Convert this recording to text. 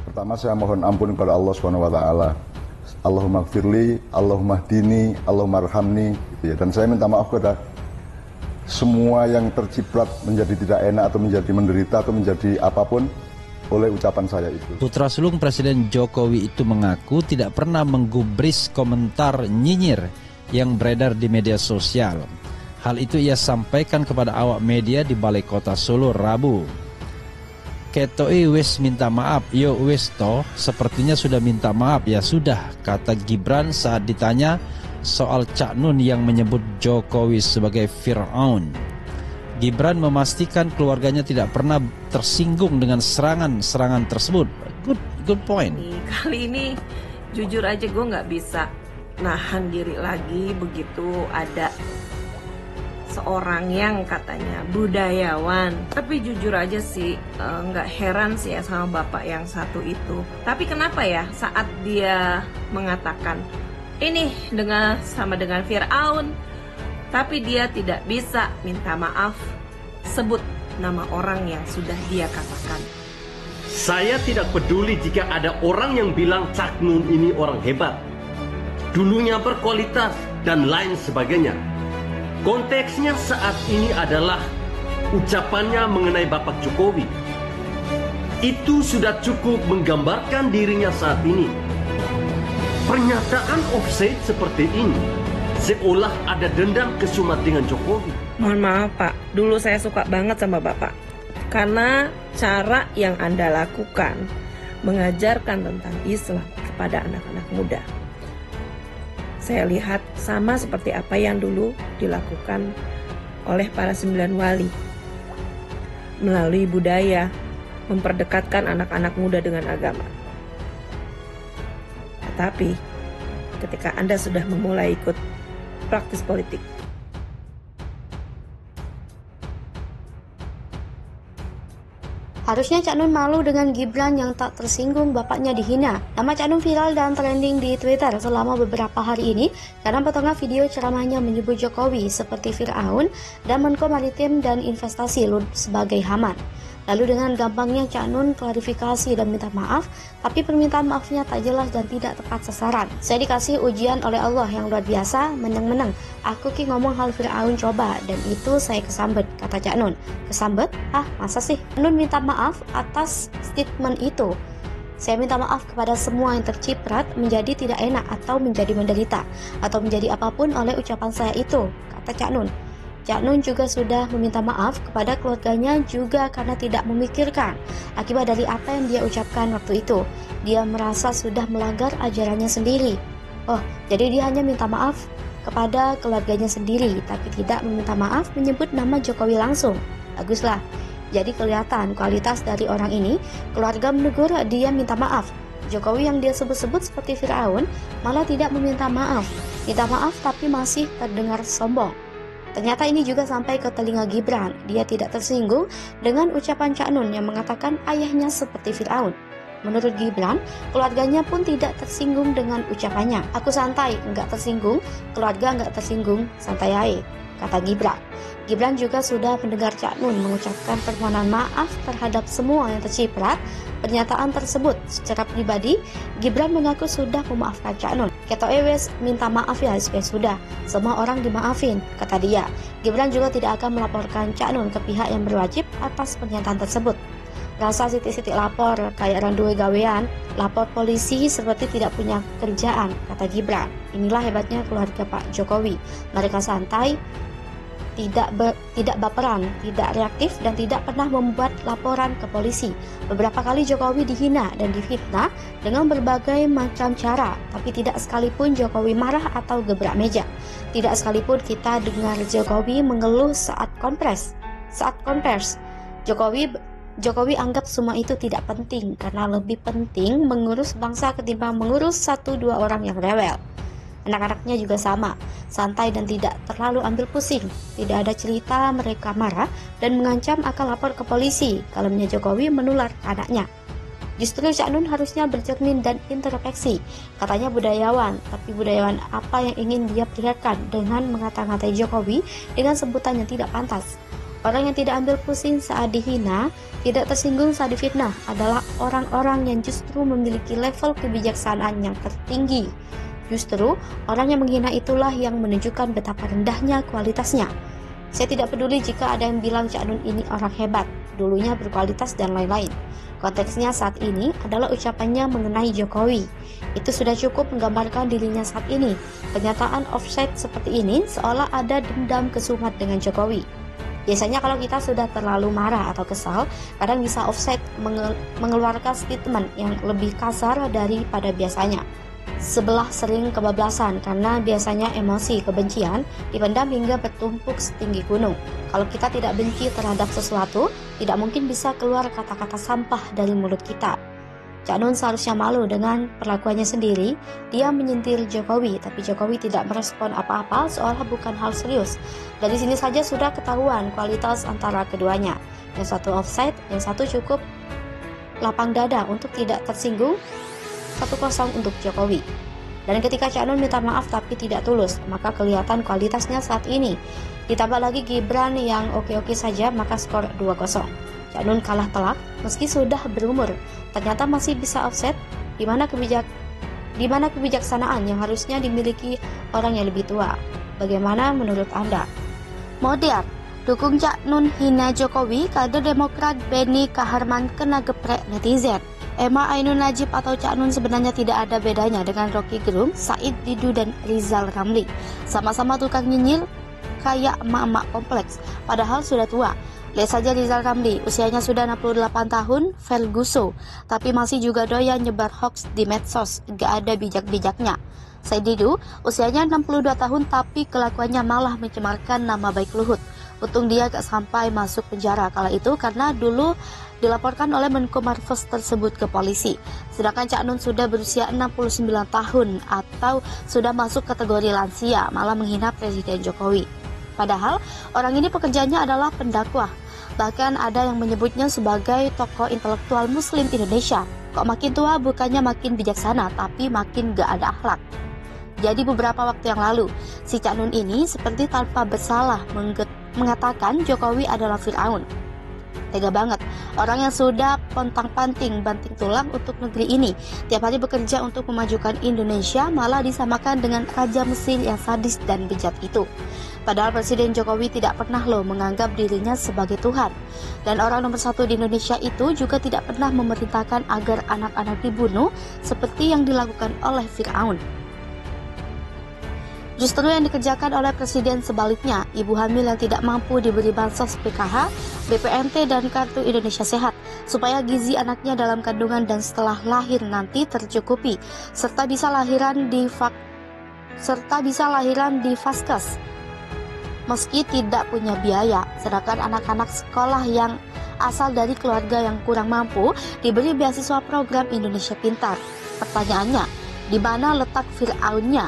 Pertama saya mohon ampun kepada Allah Subhanahu wa taala. Allahumma gfirli, Allahumma hdini, Allahumma arhamni gitu ya. Dan saya minta maaf kepada semua yang terciprat menjadi tidak enak atau menjadi menderita atau menjadi apapun oleh ucapan saya itu. Putra sulung Presiden Jokowi itu mengaku tidak pernah menggubris komentar nyinyir yang beredar di media sosial. Hal itu ia sampaikan kepada awak media di Balai Kota Solo Rabu. Ketoi wis minta maaf, yo wis toh, sepertinya sudah minta maaf, ya sudah, kata Gibran saat ditanya soal Cak Nun yang menyebut Jokowi sebagai Fir'aun. Gibran memastikan keluarganya tidak pernah tersinggung dengan serangan-serangan tersebut. Good point. Kali ini jujur aja gue nggak bisa nahan diri lagi begitu ada seorang yang katanya budayawan. Tapi jujur aja sih nggak heran sih ya sama bapak yang satu itu. Tapi kenapa ya saat dia mengatakan ini sama dengan Fir'aun, tapi dia tidak bisa minta maaf sebut nama orang yang sudah dia katakan. Saya tidak peduli jika ada orang yang bilang Cak Nun ini orang hebat, dulunya berkualitas dan lain sebagainya. Konteksnya saat ini adalah ucapannya mengenai Bapak Jokowi. Itu sudah cukup menggambarkan dirinya saat ini. Pernyataan offside seperti ini seolah ada dendam kesumat dengan Jokowi. Mohon maaf Pak, dulu saya suka banget sama Bapak. Karena cara yang Anda lakukan mengajarkan tentang Islam kepada anak-anak muda. Saya lihat sama seperti apa yang dulu dilakukan oleh para 9 wali. Melalui budaya, memperdekatkan anak-anak muda dengan agama. Tetapi, ketika Anda sudah memulai ikut praktis politik, harusnya Cak Nun malu dengan Gibran yang tak tersinggung bapaknya dihina. Nama Cak Nun viral dan trending di Twitter selama beberapa hari ini karena potongan video ceramahnya menyebut Jokowi seperti Fir'aun dan Menko Maritim dan Investasi Lut sebagai Haman. Lalu dengan gampangnya Cak Nun klarifikasi dan minta maaf, tapi permintaan maafnya tak jelas dan tidak tepat sasaran. Saya dikasih ujian oleh Allah yang luar biasa, menang-menang. Aku ki ngomong hal Fir'aun coba, dan itu saya kesambet, kata Cak Nun. Kesambet? Masa sih? Nun minta maaf atas statement itu. Saya minta maaf kepada semua yang terciprat menjadi tidak enak atau menjadi menderita, atau menjadi apapun oleh ucapan saya itu, kata Cak Nun. Cak Nun juga sudah meminta maaf kepada keluarganya juga karena tidak memikirkan akibat dari apa yang dia ucapkan waktu itu. Dia merasa sudah melanggar ajarannya sendiri. Jadi dia hanya minta maaf kepada keluarganya sendiri, tapi tidak meminta maaf menyebut nama Jokowi langsung. Baguslah. Jadi kelihatan kualitas dari orang ini, keluarga menegur dia minta maaf. Jokowi yang dia sebut-sebut seperti Fir'aun malah tidak meminta maaf. Minta maaf tapi masih terdengar sombong. Ternyata ini juga sampai ke telinga Gibran. Dia tidak tersinggung dengan ucapan Cak Nun yang mengatakan ayahnya seperti Fir'aun. Menurut Gibran, keluarganya pun tidak tersinggung dengan ucapannya. Aku santai, enggak tersinggung, keluarga enggak tersinggung, santai aja, kata Gibran. Gibran juga sudah mendengar Cak Nun mengucapkan permohonan maaf terhadap semua yang terciprat pernyataan tersebut. Secara pribadi, Gibran mengaku sudah memaafkan Cak Nun. Keto Ewes minta maaf ya supaya sudah, semua orang dimaafin, kata dia. Gibran juga tidak akan melaporkan Cak Nun ke pihak yang berwajib atas pernyataan tersebut. Rasa sitik-sitik lapor kayak orang duwe gawean, lapor polisi seperti tidak punya kerjaan, kata Gibran. Inilah hebatnya keluarga Pak Jokowi. Mereka santai, tidak baperan, tidak reaktif, dan tidak pernah membuat laporan ke polisi. Beberapa kali Jokowi dihina dan difitnah dengan berbagai macam cara, tapi tidak sekalipun Jokowi marah atau gebrak meja. Tidak sekalipun kita dengar Jokowi mengeluh saat konferensi. Jokowi anggap semua itu tidak penting karena lebih penting mengurus bangsa ketimbang mengurus 1-2 orang yang rewel. Anak-anaknya juga sama, santai dan tidak terlalu ambil pusing. Tidak ada cerita mereka marah dan mengancam akan lapor ke polisi kalau Jokowi menular ke anaknya. Justru Cak Nun harusnya bercermin dan introspeksi. Katanya budayawan, tapi budayawan apa yang ingin dia perlihatkan dengan mengata-ngatai Jokowi dengan sebutan yang tidak pantas? Orang yang tidak ambil pusing saat dihina, tidak tersinggung saat difitnah adalah orang-orang yang justru memiliki level kebijaksanaan yang tertinggi. Justru orang yang menghina itulah yang menunjukkan betapa rendahnya kualitasnya. Saya tidak peduli jika ada yang bilang Cak Nun ini orang hebat, dulunya berkualitas dan lain-lain. Konteksnya saat ini adalah ucapannya mengenai Jokowi. Itu sudah cukup menggambarkan dirinya saat ini. Pernyataan offset seperti ini seolah ada dendam kesumat dengan Jokowi. Biasanya kalau kita sudah terlalu marah atau kesal, kadang bisa offset mengeluarkan statement yang lebih kasar daripada biasanya. Sebelah sering kebablasan karena biasanya emosi kebencian dipendam hingga bertumpuk setinggi gunung. Kalau kita tidak benci terhadap sesuatu, tidak mungkin bisa keluar kata-kata sampah dari mulut kita. Cak Nun seharusnya malu dengan perlakuannya sendiri. Dia menyindir Jokowi, tapi Jokowi tidak merespon apa-apa seolah bukan hal serius. Dari sini saja sudah ketahuan kualitas antara keduanya. Yang satu offside, yang satu cukup lapang dada untuk tidak tersinggung. 1-0 untuk Jokowi. Dan ketika Cak Nun minta maaf tapi tidak tulus, maka kelihatan kualitasnya saat ini. Ditambah lagi Gibran yang oke-oke saja, maka skor 2-0. Cak Nun kalah telak meski sudah berumur, ternyata masih bisa offset. Di mana kebijaksanaan yang harusnya dimiliki orang yang lebih tua? Bagaimana menurut Anda? Modern, dukung Cak Nun hina Jokowi, kader Demokrat Beni Kaharman kena geprek netizen. Emma Ainun Najib atau Cak Nun sebenarnya tidak ada bedanya dengan Rocky Gerung, Said Didu dan Rizal Ramli. Sama-sama tukang nyinyir kayak emak-emak kompleks, padahal sudah tua. Lihat saja Rizal Ramli, usianya sudah 68 tahun, Ferguso, tapi masih juga doyan nyebar hoax di medsos, gak ada bijak-bijaknya. Said Didu, usianya 62 tahun tapi kelakuannya malah mencemarkan nama baik Luhut. Untung dia gak sampai masuk penjara kala itu karena dulu dilaporkan oleh Menko Marves tersebut ke polisi. Sedangkan Cak Nun sudah berusia 69 tahun atau sudah masuk kategori lansia, malah menghina Presiden Jokowi. Padahal orang ini pekerjaannya adalah pendakwah. Bahkan ada yang menyebutnya sebagai tokoh intelektual Muslim Indonesia. Kok makin tua bukannya makin bijaksana, tapi makin gak ada akhlak. Jadi beberapa waktu yang lalu, si Cak Nun ini seperti tanpa bersalah mengatakan Jokowi adalah Fir'aun. Tega banget, orang yang sudah pontang-panting banting tulang untuk negeri ini, tiap hari bekerja untuk memajukan Indonesia, malah disamakan dengan Raja Mesir yang sadis dan bejat itu. Padahal Presiden Jokowi tidak pernah menganggap dirinya sebagai Tuhan. Dan orang nomor 1 di Indonesia itu juga tidak pernah memerintahkan agar anak-anak dibunuh seperti yang dilakukan oleh Fir'aun. Justru yang dikerjakan oleh Presiden sebaliknya, ibu hamil yang tidak mampu diberi bansos PKH, BPNT dan Kartu Indonesia Sehat, supaya gizi anaknya dalam kandungan dan setelah lahir nanti tercukupi, serta bisa lahiran di Vaskes, meski tidak punya biaya. Sedangkan anak-anak sekolah yang asal dari keluarga yang kurang mampu diberi beasiswa program Indonesia Pintar. Pertanyaannya, di mana letak Fir'aunnya?